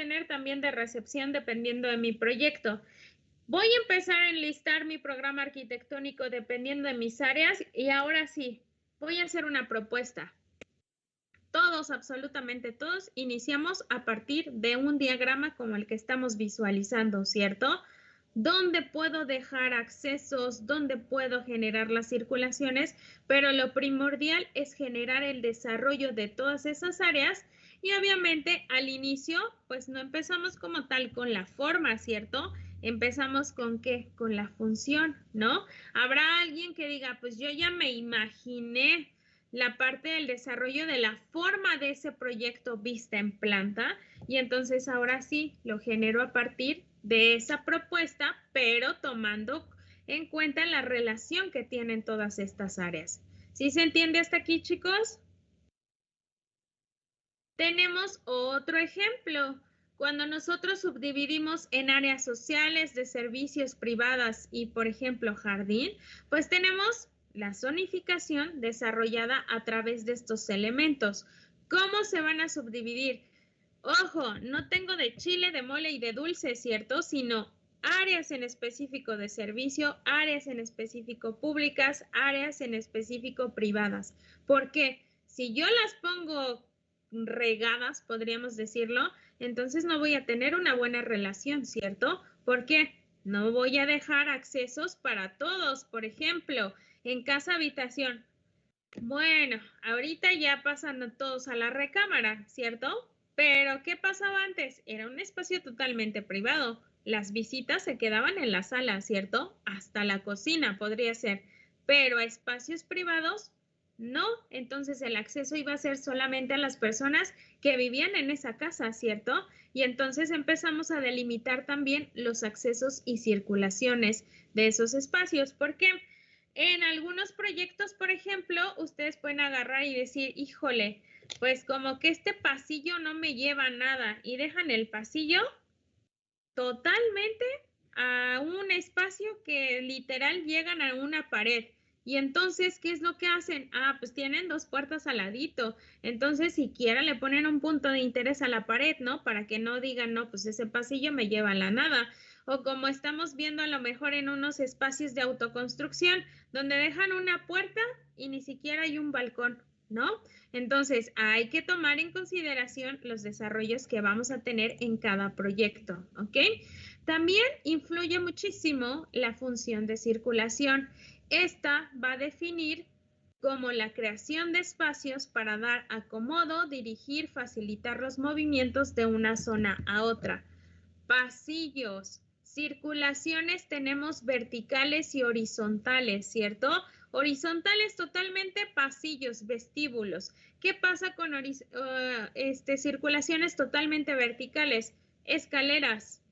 tener también de recepción dependiendo de mi proyecto. Voy a empezar a enlistar mi programa arquitectónico dependiendo de mis áreas y ahora sí, voy a hacer una propuesta. Todos, absolutamente todos, iniciamos a partir de un diagrama como el que estamos visualizando, ¿cierto? ¿Dónde puedo dejar accesos? ¿Dónde puedo generar las circulaciones? Pero lo primordial es generar el desarrollo de todas esas áreas y obviamente al inicio, pues no empezamos como tal con la forma, ¿cierto? Empezamos con ¿qué? Con la función, ¿no? Habrá alguien que diga, pues yo ya me imaginé la parte del desarrollo de la forma de ese proyecto vista en planta y entonces ahora sí lo genero a partir de esa propuesta, pero tomando en cuenta la relación que tienen todas estas áreas. ¿Sí se entiende hasta aquí, chicos? Tenemos otro ejemplo. Cuando nosotros subdividimos en áreas sociales, de servicios privadas y, por ejemplo, jardín, pues tenemos la zonificación desarrollada a través de estos elementos. ¿Cómo se van a subdividir? Ojo, no tengo de chile, de mole y de dulce, ¿cierto? Sino áreas en específico de servicio, áreas en específico públicas, áreas en específico privadas. ¿Por qué? Si yo las pongo regadas, podríamos decirlo, entonces no voy a tener una buena relación, ¿cierto? ¿Por qué? No voy a dejar accesos para todos. Por ejemplo, en casa habitación. Bueno, ahorita ya pasan todos a la recámara, ¿cierto? Pero ¿qué pasaba antes? Era un espacio totalmente privado. Las visitas se quedaban en la sala, ¿cierto? Hasta la cocina podría ser. Pero a espacios privados, no. Entonces el acceso iba a ser solamente a las personas que vivían en esa casa, ¿cierto? Y entonces empezamos a delimitar también los accesos y circulaciones de esos espacios. ¿Por qué? En algunos proyectos, por ejemplo, ustedes pueden agarrar y decir, híjole, pues como que este pasillo no me lleva a nada y dejan el pasillo totalmente a un espacio que literal llegan a una pared. Y entonces, ¿qué es lo que hacen? Ah, pues tienen dos puertas al ladito. Entonces, siquiera le ponen un punto de interés a la pared, ¿no? Para que no digan, no, pues ese pasillo me lleva a la nada. O como estamos viendo a lo mejor en unos espacios de autoconstrucción, donde dejan una puerta y ni siquiera hay un balcón, ¿no? Entonces, hay que tomar en consideración los desarrollos que vamos a tener en cada proyecto, ¿ok? También influye muchísimo la función de circulación. Esta va a definir como la creación de espacios para dar acomodo, dirigir, facilitar los movimientos de una zona a otra. Pasillos, circulaciones tenemos verticales y horizontales, ¿cierto? Horizontales totalmente pasillos, vestíbulos. ¿Qué pasa con circulaciones totalmente verticales? Escaleras.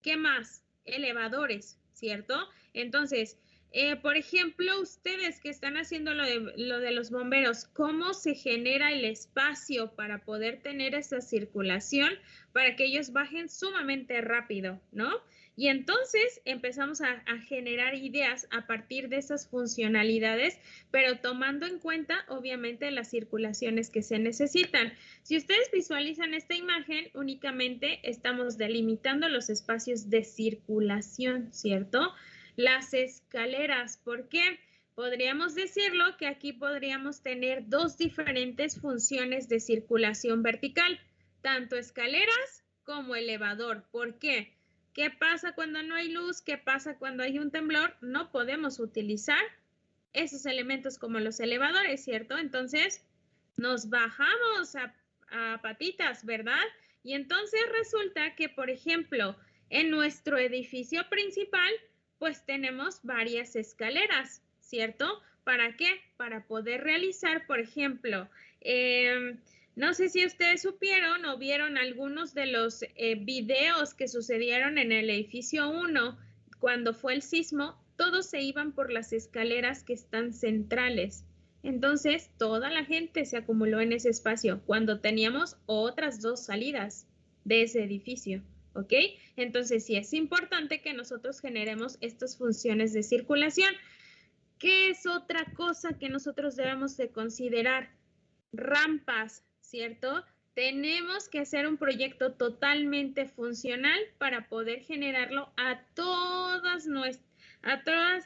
¿Qué más? Elevadores, ¿cierto? Entonces, por ejemplo, ustedes que están haciendo lo de los bomberos, ¿cómo se genera el espacio para poder tener esa circulación para que ellos bajen sumamente rápido, ¿no? Y entonces empezamos a generar ideas a partir de esas funcionalidades, pero tomando en cuenta, obviamente, las circulaciones que se necesitan. Si ustedes visualizan esta imagen, únicamente estamos delimitando los espacios de circulación, ¿cierto? Las escaleras, ¿por qué? Podríamos decirlo que aquí podríamos tener dos diferentes funciones de circulación vertical, tanto escaleras como elevador. ¿Por qué? ¿Qué pasa cuando no hay luz? ¿Qué pasa cuando hay un temblor? No podemos utilizar esos elementos como los elevadores, ¿cierto? Entonces, nos bajamos a patitas, ¿verdad? Y entonces resulta que, por ejemplo, en nuestro edificio principal, pues tenemos varias escaleras, ¿cierto? ¿Para qué? Para poder realizar, por ejemplo, no sé si ustedes supieron o vieron algunos de los videos que sucedieron en el edificio 1 cuando fue el sismo, todos se iban por las escaleras que están centrales. Entonces, toda la gente se acumuló en ese espacio cuando teníamos otras dos salidas de ese edificio, ¿ok? Entonces, sí es importante que nosotros generemos estas funciones de circulación. ¿Qué es otra cosa que nosotros debemos de considerar? Rampas, ¿cierto? tenemos que hacer un proyecto totalmente funcional para poder generarlo a todas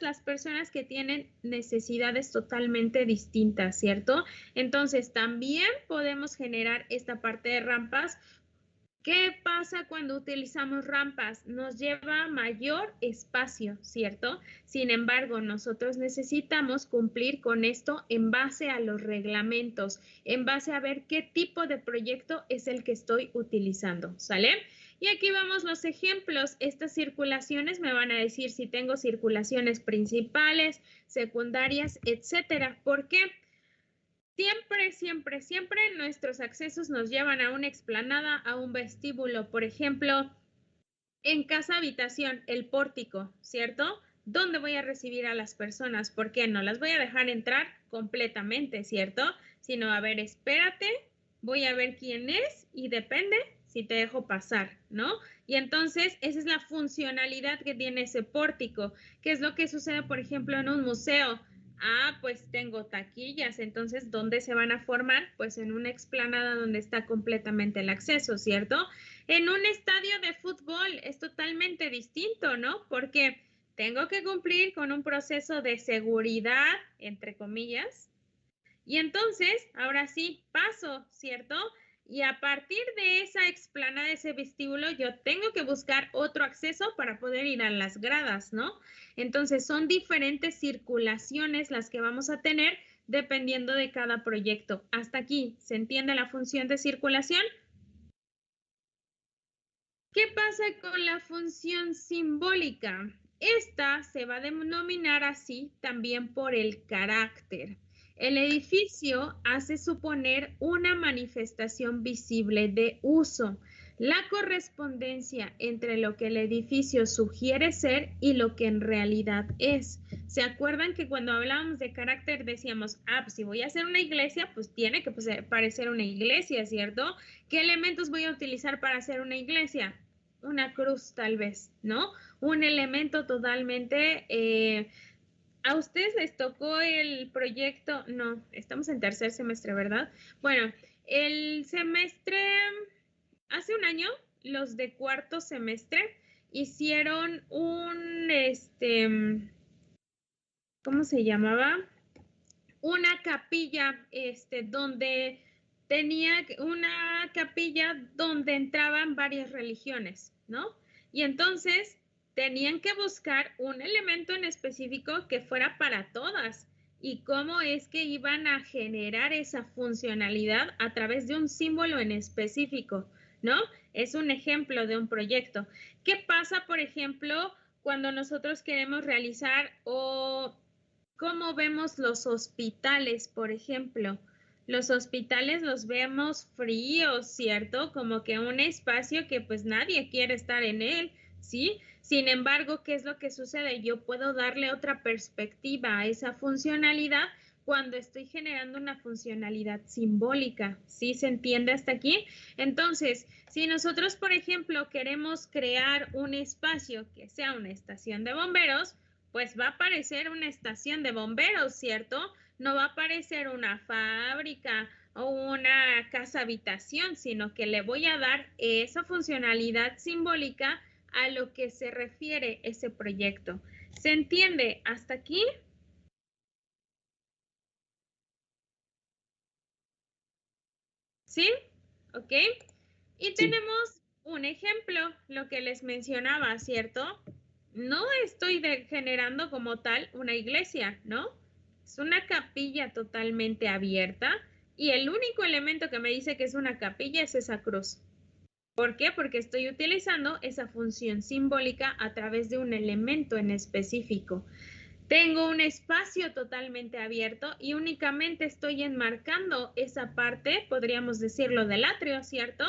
las personas que tienen necesidades totalmente distintas, ¿cierto? Entonces, también podemos generar esta parte de rampas. ¿Qué pasa cuando utilizamos rampas? Nos lleva mayor espacio, ¿cierto? Sin embargo, nosotros necesitamos cumplir con esto en base a los reglamentos, en base a ver qué tipo de proyecto es el que estoy utilizando, ¿sale? Y aquí vamos los ejemplos. Estas circulaciones me van a decir si tengo circulaciones principales, secundarias, etcétera. ¿Por qué? Siempre, siempre, siempre nuestros accesos nos llevan a una explanada, a un vestíbulo. Por ejemplo, en casa habitación, el pórtico, ¿cierto? ¿Dónde voy a recibir a las personas? ¿Por qué? No las voy a dejar entrar completamente, ¿cierto? Sino, a ver, espérate, voy a ver quién es y depende si te dejo pasar, ¿no? Y entonces, esa es la funcionalidad que tiene ese pórtico. ¿Qué es lo que sucede, por ejemplo, en un museo? Ah, pues tengo taquillas, entonces, ¿dónde se van a formar? Pues en una explanada donde está completamente el acceso, ¿cierto? En un estadio de fútbol es totalmente distinto, ¿no? Porque tengo que cumplir con un proceso de seguridad, entre comillas, y entonces, ahora sí, paso, ¿cierto? Y a partir de esa explanada, de ese vestíbulo, yo tengo que buscar otro acceso para poder ir a las gradas, ¿no? Entonces, son diferentes circulaciones las que vamos a tener dependiendo de cada proyecto. Hasta aquí, ¿se entiende la función de circulación? ¿Qué pasa con la función simbólica? Esta se va a denominar así también por el carácter. El edificio hace suponer una manifestación visible de uso, la correspondencia entre lo que el edificio sugiere ser y lo que en realidad es. ¿Se acuerdan que cuando hablábamos de carácter decíamos, pues si voy a hacer una iglesia, pues tiene que parecer una iglesia, ¿cierto? ¿Qué elementos voy a utilizar para hacer una iglesia? Una cruz tal vez, ¿no? Un elemento totalmente... ¿A ustedes les tocó el proyecto? No, estamos en tercer semestre, ¿verdad? Bueno, el semestre, hace un año, los de cuarto semestre hicieron ¿cómo se llamaba? Una capilla, donde tenía una capilla donde entraban varias religiones, ¿no? Y entonces tenían que buscar un elemento en específico que fuera para todas. ¿Y cómo es que iban a generar esa funcionalidad a través de un símbolo en específico, ¿no? Es un ejemplo de un proyecto. ¿Qué pasa, por ejemplo, cuando nosotros queremos realizar o cómo vemos los hospitales, por ejemplo? Los hospitales los vemos fríos, ¿cierto? Como que un espacio que pues nadie quiere estar en él, ¿sí? Sin embargo, ¿qué es lo que sucede? Yo puedo darle otra perspectiva a esa funcionalidad cuando estoy generando una funcionalidad simbólica, ¿sí se entiende hasta aquí? Entonces, si nosotros, por ejemplo, queremos crear un espacio que sea una estación de bomberos, pues va a aparecer una estación de bomberos, ¿cierto? No va a aparecer una fábrica o una casa habitación, sino que le voy a dar esa funcionalidad simbólica a lo que se refiere ese proyecto. ¿Se entiende hasta aquí? ¿Sí? ¿Ok? Y Sí, tenemos un ejemplo, lo que les mencionaba, ¿cierto? No estoy generando como tal una iglesia, ¿no? Es una capilla totalmente abierta y el único elemento que me dice que es una capilla es esa cruz. ¿Por qué? Porque estoy utilizando esa función simbólica a través de un elemento en específico. Tengo un espacio totalmente abierto y únicamente estoy enmarcando esa parte, podríamos decirlo, del atrio, ¿cierto?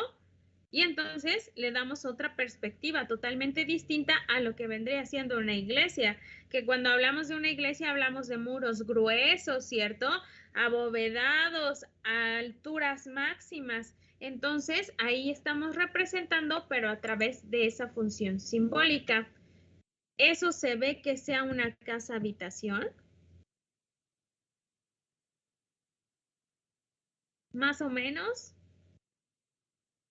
Y entonces le damos otra perspectiva totalmente distinta a lo que vendría siendo una iglesia, que cuando hablamos de una iglesia hablamos de muros gruesos, ¿cierto? Abovedados, a alturas máximas. Entonces ahí estamos representando, pero a través de esa función simbólica. ¿Eso se ve que sea una casa habitación? Más o menos.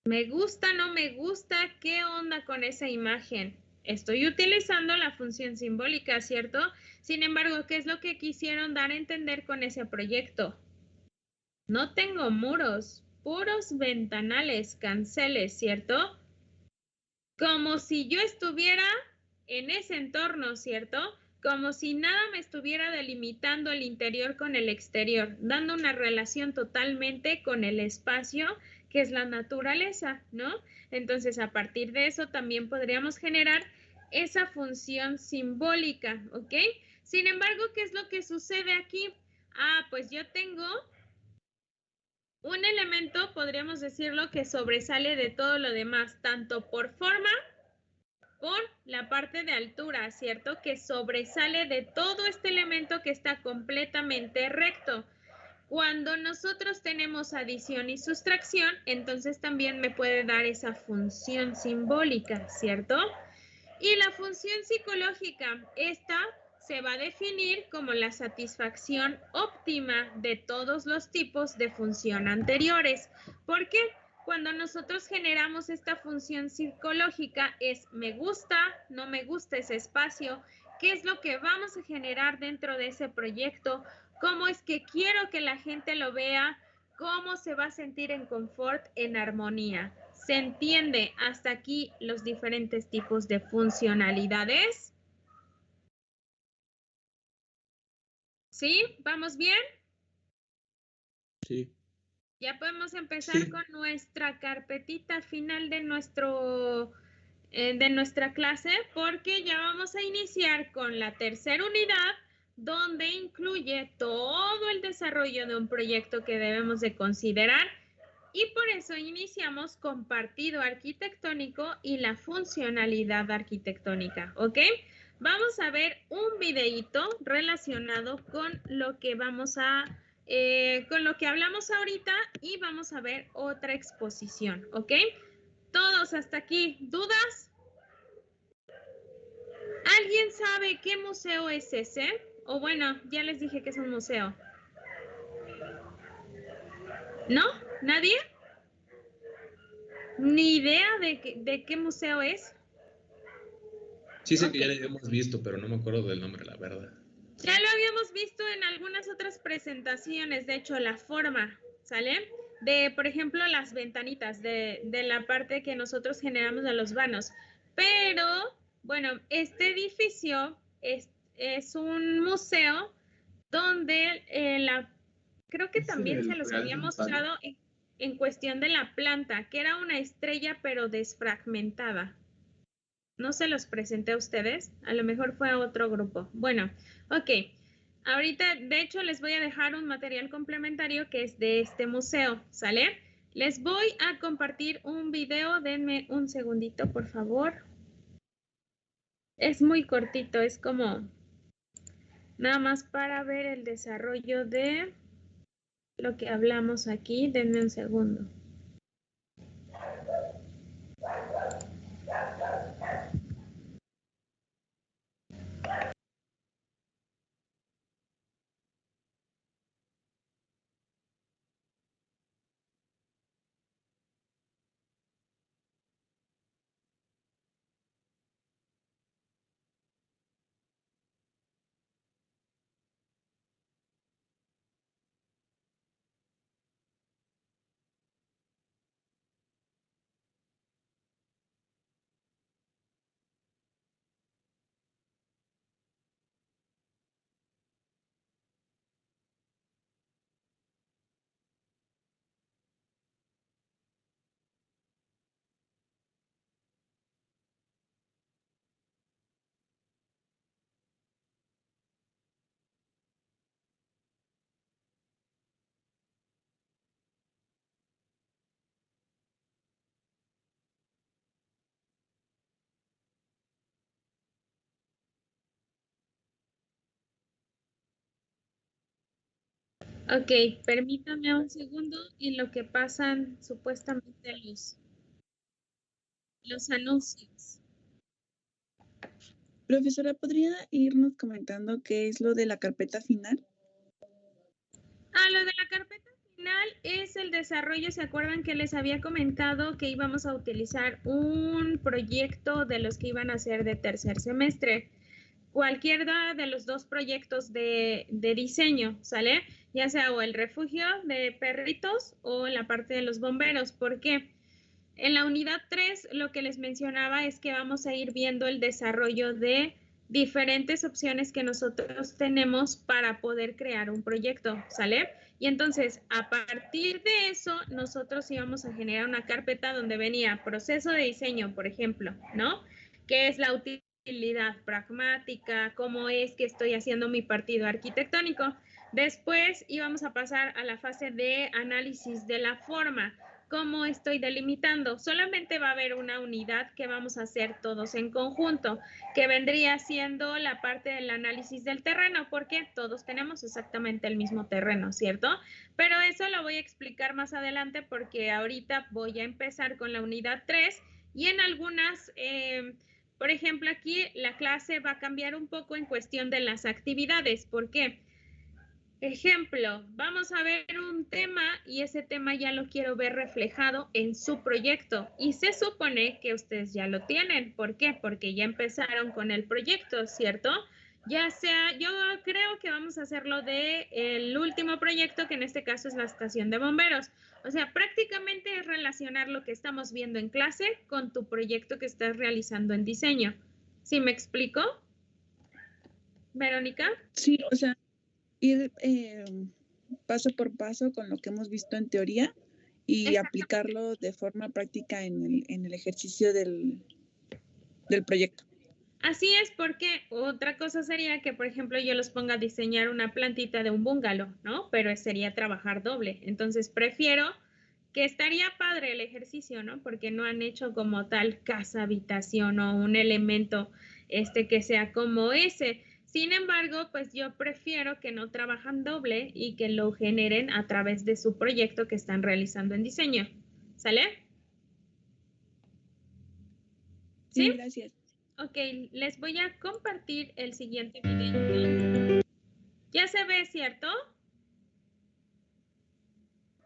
¿Me gusta, no me gusta? ¿Qué onda con esa imagen? Estoy utilizando la función simbólica, ¿cierto? Sin embargo, ¿qué es lo que quisieron dar a entender con ese proyecto? No tengo muros, puros ventanales, canceles, ¿cierto? Como si yo estuviera en ese entorno, ¿cierto? Como si nada me estuviera delimitando el interior con el exterior, dando una relación totalmente con el espacio, que es la naturaleza, ¿no? Entonces, a partir de eso también podríamos generar esa función simbólica, ¿ok? Sin embargo, ¿qué es lo que sucede aquí? Ah, pues yo tengo un elemento, podríamos decirlo, que sobresale de todo lo demás, tanto por forma, por la parte de altura, ¿cierto? Que sobresale de todo este elemento que está completamente recto. Cuando nosotros tenemos adición y sustracción, entonces también me puede dar esa función simbólica, ¿cierto? Y la función psicológica, esta se va a definir como la satisfacción óptima de todos los tipos de función anteriores. ¿Por qué? Cuando nosotros generamos esta función psicológica es me gusta, no me gusta ese espacio, qué es lo que vamos a generar dentro de ese proyecto, cómo es que quiero que la gente lo vea, cómo se va a sentir en confort, en armonía. ¿Se entiende hasta aquí los diferentes tipos de funcionalidades? ¿Sí? ¿Vamos bien? Sí. Ya podemos empezar con nuestra carpetita final de de nuestra clase, porque ya vamos a iniciar con la tercera unidad, donde incluye todo el desarrollo de un proyecto que debemos de considerar. Y por eso iniciamos con partido arquitectónico y la funcionalidad arquitectónica, ¿ok? Vamos a ver un videíto relacionado con lo que con lo que hablamos ahorita, y vamos a ver otra exposición, ¿ok? Todos hasta aquí, ¿dudas? ¿Alguien sabe qué museo es ese? O bueno, ya les dije que es un museo. ¿No? ¿Nadie? ¿Ni idea de qué museo es? Sí sé que ya Ok. lo habíamos visto, pero no me acuerdo del nombre, la verdad. Ya lo habíamos visto en algunas otras presentaciones, de hecho, la forma, ¿sale? De, por ejemplo, las ventanitas de la parte que nosotros generamos de los vanos. Pero, bueno, este edificio es un museo donde creo que ¿Es también se el los Real había Santana? mostrado en cuestión de la planta, que era una estrella pero desfragmentada. No se los presenté a ustedes, a lo mejor fue a otro grupo. Bueno, ok. Ahorita, de hecho, les voy a dejar un material complementario que es de este museo, ¿sale? Les voy a compartir un video, denme un segundito, por favor. Es muy cortito, es como nada más para ver el desarrollo de lo que hablamos aquí. Denme un segundo. Ok, permítame un segundo en lo que pasan supuestamente los anuncios. Profesora, ¿podría irnos comentando qué es lo de la carpeta final? Lo de la carpeta final es el desarrollo. ¿Se acuerdan que les había comentado que íbamos a utilizar un proyecto de los que iban a ser de tercer semestre? Cualquiera de los dos proyectos de diseño, ¿sale? Ya sea o el refugio de perritos o la parte de los bomberos. ¿Por qué? En la unidad 3 lo que les mencionaba es que vamos a ir viendo el desarrollo de diferentes opciones que nosotros tenemos para poder crear un proyecto, ¿sale? Y entonces, a partir de eso, nosotros íbamos a generar una carpeta donde venía proceso de diseño, por ejemplo, ¿no? Que es la utilidad pragmática, cómo es que estoy haciendo mi partido arquitectónico. Después íbamos a pasar a la fase de análisis de la forma. ¿Cómo estoy delimitando? Solamente va a haber una unidad que vamos a hacer todos en conjunto, que vendría siendo la parte del análisis del terreno, porque todos tenemos exactamente el mismo terreno, ¿cierto? Pero eso lo voy a explicar más adelante porque ahorita voy a empezar con la unidad 3 y en algunas, por ejemplo, aquí la clase va a cambiar un poco en cuestión de las actividades. ¿Por qué? Ejemplo, vamos a ver un tema y ese tema ya lo quiero ver reflejado en su proyecto y se supone que ustedes ya lo tienen. ¿Por qué? Porque ya empezaron con el proyecto, ¿cierto? Ya sea, yo creo que vamos a hacerlo de el último proyecto, que en este caso es la estación de bomberos. O sea, prácticamente es relacionar lo que estamos viendo en clase con tu proyecto que estás realizando en diseño. ¿Sí me explico, Verónica? Sí, o sea, ir paso por paso con lo que hemos visto en teoría y aplicarlo de forma práctica en el ejercicio del proyecto. Así es, porque otra cosa sería que, por ejemplo, yo los ponga a diseñar una plantita de un bungalow, ¿no? Pero sería trabajar doble. Entonces, prefiero que estaría padre el ejercicio, ¿no? Porque no han hecho como tal casa, habitación o un elemento que sea como ese. Sin embargo, pues yo prefiero que no trabajan doble y que lo generen a través de su proyecto que están realizando en diseño. ¿Sale? Sí, ¿Sí? gracias. Ok, les voy a compartir el siguiente video. Ya se ve, ¿cierto?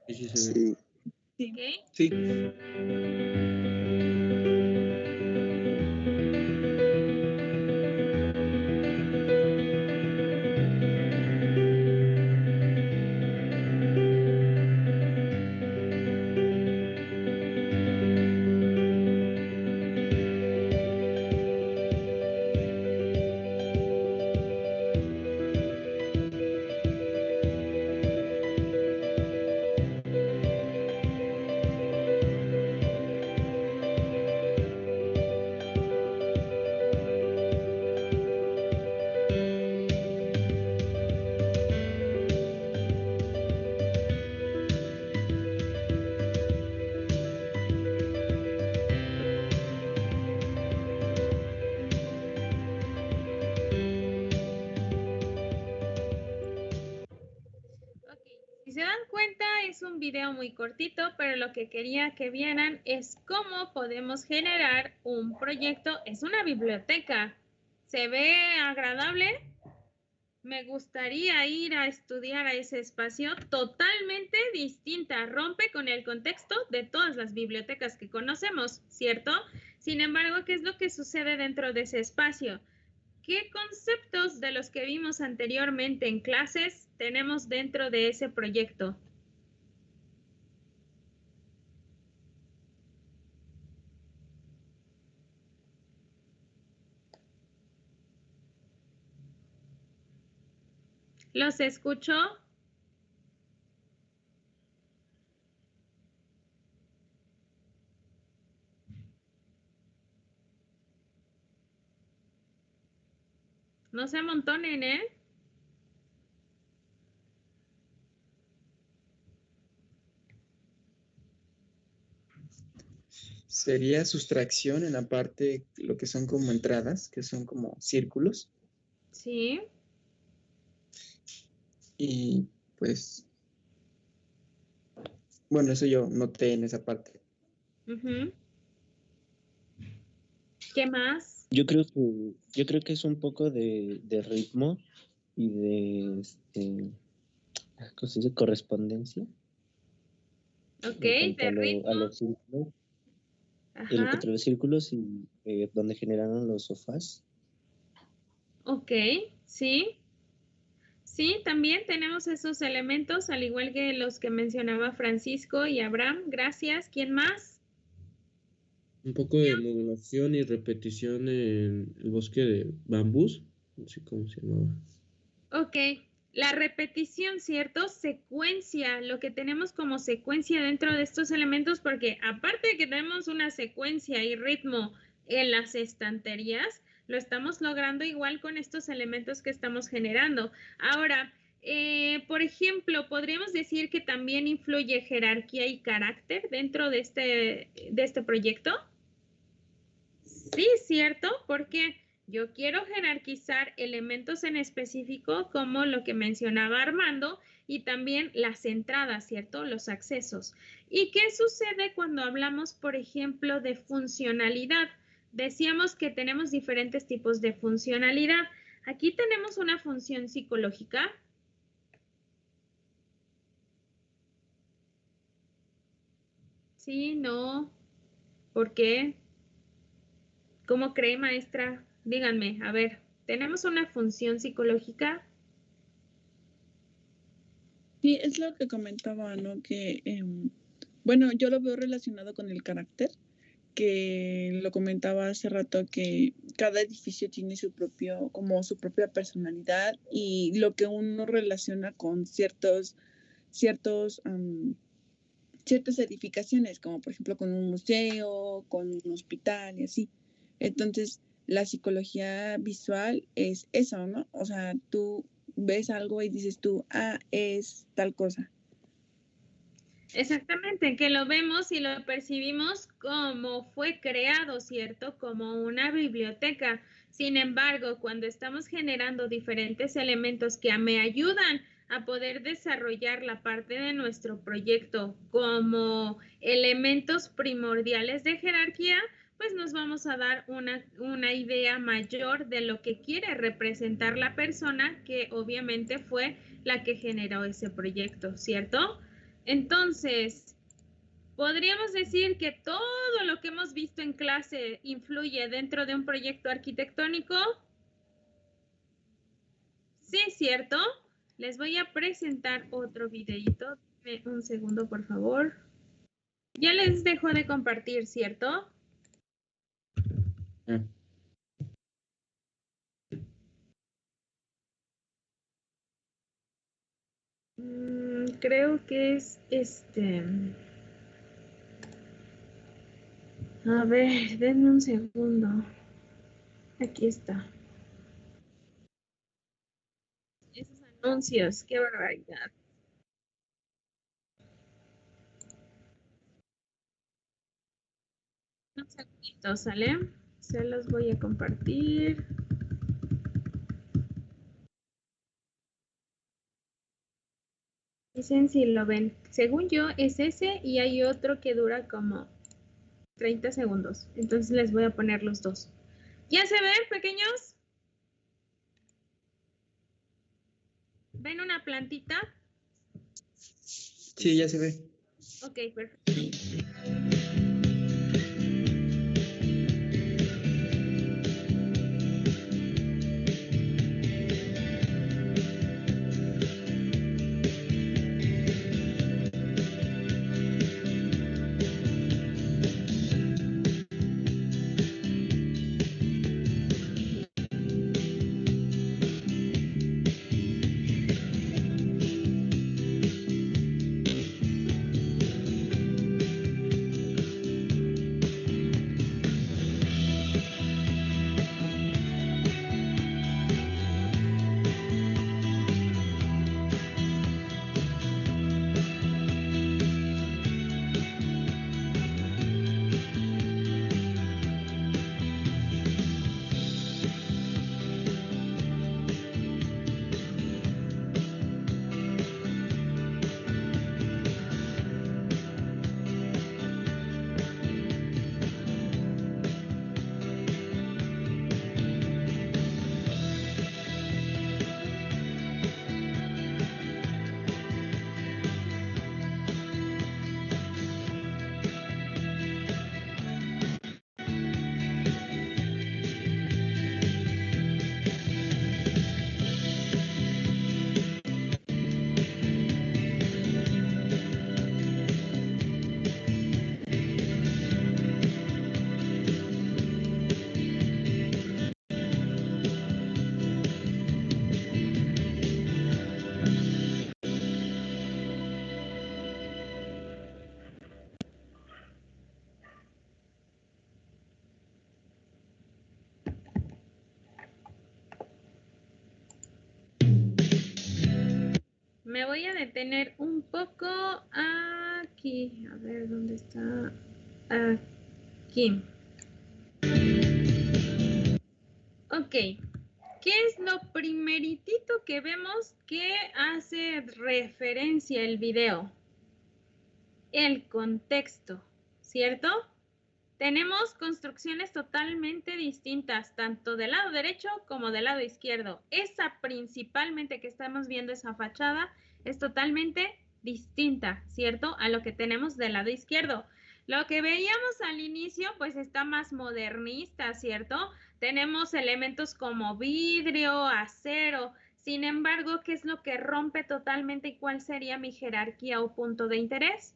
Sí, se ve. Sí. Ok. Sí. Ok, si se dan cuenta es un video muy cortito, pero lo que quería que vieran es cómo podemos generar un proyecto. Es una biblioteca. ¿Se ve agradable? Me gustaría ir a estudiar a ese espacio totalmente distinta, rompe con el contexto de todas las bibliotecas que conocemos, ¿cierto? Sin embargo, ¿qué es lo que sucede dentro de ese espacio? ¿Qué conceptos de los que vimos anteriormente en clases tenemos dentro de ese proyecto? ¿Los escucho? No se amontonen, ¿eh? Sería sustracción en la parte, lo que son como entradas, que son como círculos. Sí. Y pues, bueno, eso yo noté en esa parte. Uh-huh. ¿Qué más? Yo creo que es un poco de ritmo y de ¿cómo se dice? Correspondencia. Ok, en cuanto de a ritmo. los círculos, en Ajá. cuanto a los círculos y donde generaron los sofás. Ok, sí. Sí, también tenemos esos elementos, al igual que los que mencionaba Francisco y Abraham. Gracias. ¿Quién más? Un poco de modulación y repetición en el bosque de bambús. No sé cómo se llamaba. Ok, la repetición, ¿cierto? Secuencia, lo que tenemos como secuencia dentro de estos elementos, porque aparte de que tenemos una secuencia y ritmo en las estanterías, lo estamos logrando igual con estos elementos que estamos generando. Ahora, por ejemplo, podríamos decir que también influye jerarquía y carácter dentro de este proyecto. Sí, cierto, porque yo quiero jerarquizar elementos en específico como lo que mencionaba Armando y también las entradas, ¿cierto? Los accesos. ¿Y qué sucede cuando hablamos, por ejemplo, de funcionalidad? Decíamos que tenemos diferentes tipos de funcionalidad. Aquí tenemos una función psicológica. Sí, no. ¿Por qué? ¿Cómo cree, maestra? Díganme, a ver, ¿tenemos una función psicológica? Sí, es lo que comentaba, ¿no? Que, bueno, yo lo veo relacionado con el carácter, que lo comentaba hace rato, que cada edificio tiene su propio, como su propia personalidad y lo que uno relaciona con ciertos, ciertas edificaciones, como por ejemplo con un museo, con un hospital y así. Entonces, la psicología visual es eso, ¿no? O sea, tú ves algo y dices tú, ah, es tal cosa. Exactamente, que lo vemos y lo percibimos como fue creado, ¿cierto? Como una biblioteca. Sin embargo, cuando estamos generando diferentes elementos que me ayudan a poder desarrollar la parte de nuestro proyecto como elementos primordiales de jerarquía, pues nos vamos a dar una idea mayor de lo que quiere representar la persona que obviamente fue la que generó ese proyecto, ¿cierto? Entonces, podríamos decir que todo lo que hemos visto en clase influye dentro de un proyecto arquitectónico. Sí, ¿cierto? Les voy a presentar otro videito. Dame un segundo, por favor. Ya les dejo de compartir, ¿cierto? Ah, Creo que es este. A ver, denme un segundo. Aquí está. Esos anuncios, qué barbaridad. Un segundito, ¿sale? Se los voy a compartir. Dicen si lo ven. Según yo es ese y hay otro que dura como 30 segundos. Entonces les voy a poner los dos. ¿Ya se ven, pequeños? ¿Ven una plantita? Sí, ya se ve. Ok, perfecto. me voy a detener un poco aquí. A ver, ¿dónde está? Aquí. Ok. ¿Qué es lo primeritito que vemos que hace referencia el video? El contexto, ¿cierto? Tenemos construcciones totalmente distintas, tanto del lado derecho como del lado izquierdo. Esa principalmente que estamos viendo, esa fachada, es totalmente distinta, ¿cierto? A lo que tenemos del lado izquierdo. Lo que veíamos al inicio, pues está más modernista, ¿cierto? Tenemos elementos como vidrio, acero. Sin embargo, ¿qué es lo que rompe totalmente y cuál sería mi jerarquía o punto de interés?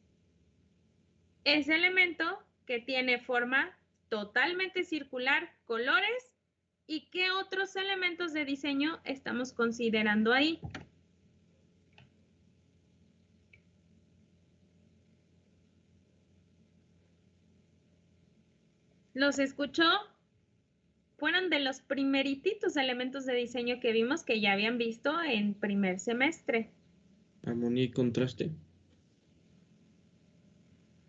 Ese elemento que tiene forma totalmente circular, colores, y qué otros elementos de diseño estamos considerando ahí. ¿Los escuchó? Fueron de los primerititos elementos de diseño que vimos que ya habían visto en primer semestre. Armonía y contraste.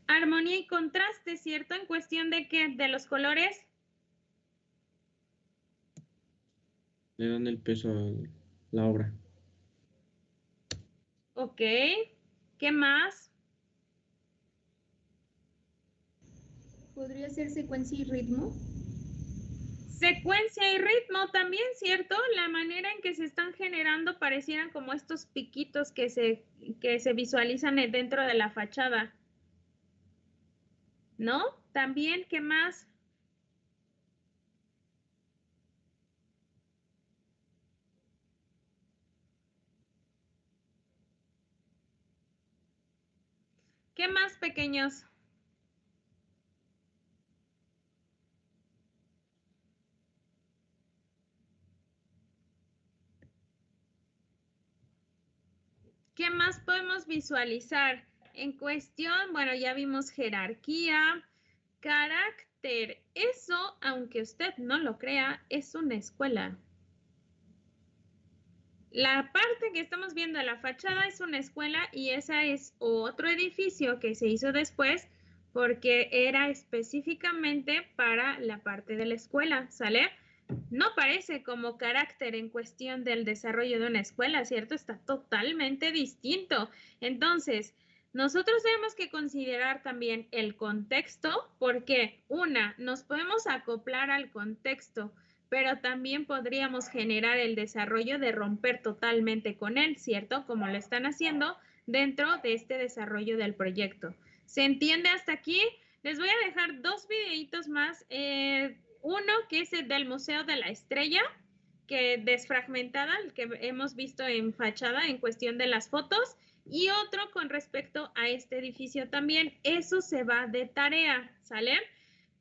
Armonía y contraste, ¿cierto? En cuestión de que de los colores. Le dan el peso a la obra. Ok. ¿Qué más? ¿Podría ser secuencia y ritmo? Secuencia y ritmo también, ¿cierto? La manera en que se están generando parecieran como estos piquitos que se visualizan dentro de la fachada. ¿No? También, ¿qué más? ¿Qué más, pequeños? ¿Qué más podemos visualizar? En cuestión, bueno, ya vimos jerarquía, carácter. Eso, aunque usted no lo crea, es una escuela. La parte que estamos viendo de la fachada es una escuela y esa es otro edificio que se hizo después porque era específicamente para la parte de la escuela, ¿sale? No parece como carácter en cuestión del desarrollo de una escuela, ¿cierto? Está totalmente distinto. Entonces, nosotros tenemos que considerar también el contexto porque, una, nos podemos acoplar al contexto, pero también podríamos generar el desarrollo de romper totalmente con él, ¿cierto? Como lo están haciendo dentro de este desarrollo del proyecto. ¿Se entiende hasta aquí? Les voy a dejar dos videitos más. Uno que es el del Museo de la Estrella, que desfragmentada, el que hemos visto en fachada en cuestión de las fotos, y otro con respecto a este edificio también. Eso se va de tarea, ¿sale?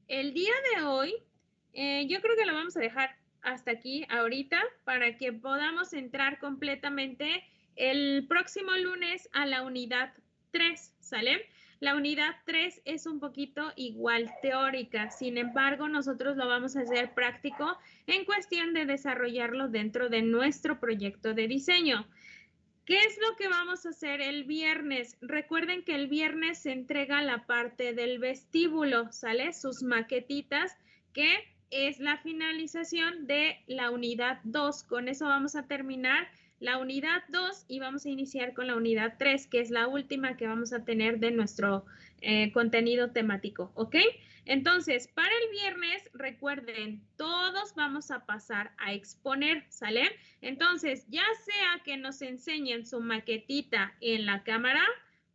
El día de hoy, yo creo que lo vamos a dejar hasta aquí ahorita para que podamos entrar completamente el próximo lunes a la unidad 3, ¿sale? La unidad 3 es un poquito igual teórica, sin embargo, nosotros lo vamos a hacer práctico en cuestión de desarrollarlo dentro de nuestro proyecto de diseño. ¿Qué es lo que vamos a hacer el viernes? Recuerden que el viernes se entrega la parte del vestíbulo, ¿sale? Sus maquetitas, que es la finalización de la unidad 2. Con eso vamos a terminar la unidad 2 y vamos a iniciar con la unidad 3, que es la última que vamos a tener de nuestro contenido temático, ¿ok? Entonces, para el viernes, recuerden, todos vamos a pasar a exponer, ¿sale? Entonces, ya sea que nos enseñen su maquetita en la cámara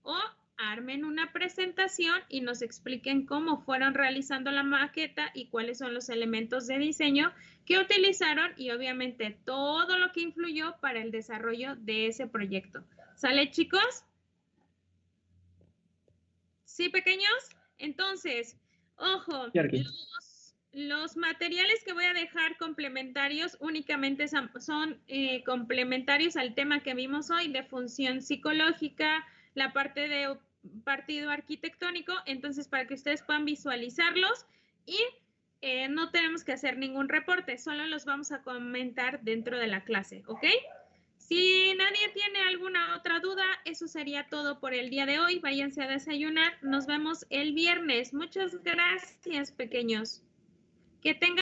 o armen una presentación y nos expliquen cómo fueron realizando la maqueta y cuáles son los elementos de diseño que utilizaron y obviamente todo lo que influyó para el desarrollo de ese proyecto. ¿Sale, chicos? ¿Sí, pequeños? Entonces, ojo, los materiales que voy a dejar complementarios únicamente son complementarios al tema que vimos hoy de función psicológica, la parte de partido arquitectónico, entonces para que ustedes puedan visualizarlos y no tenemos que hacer ningún reporte, solo los vamos a comentar dentro de la clase, ¿ok? Si nadie tiene alguna otra duda, eso sería todo por el día de hoy. Váyanse a desayunar. Nos vemos el viernes. Muchas gracias, pequeños. Que tengan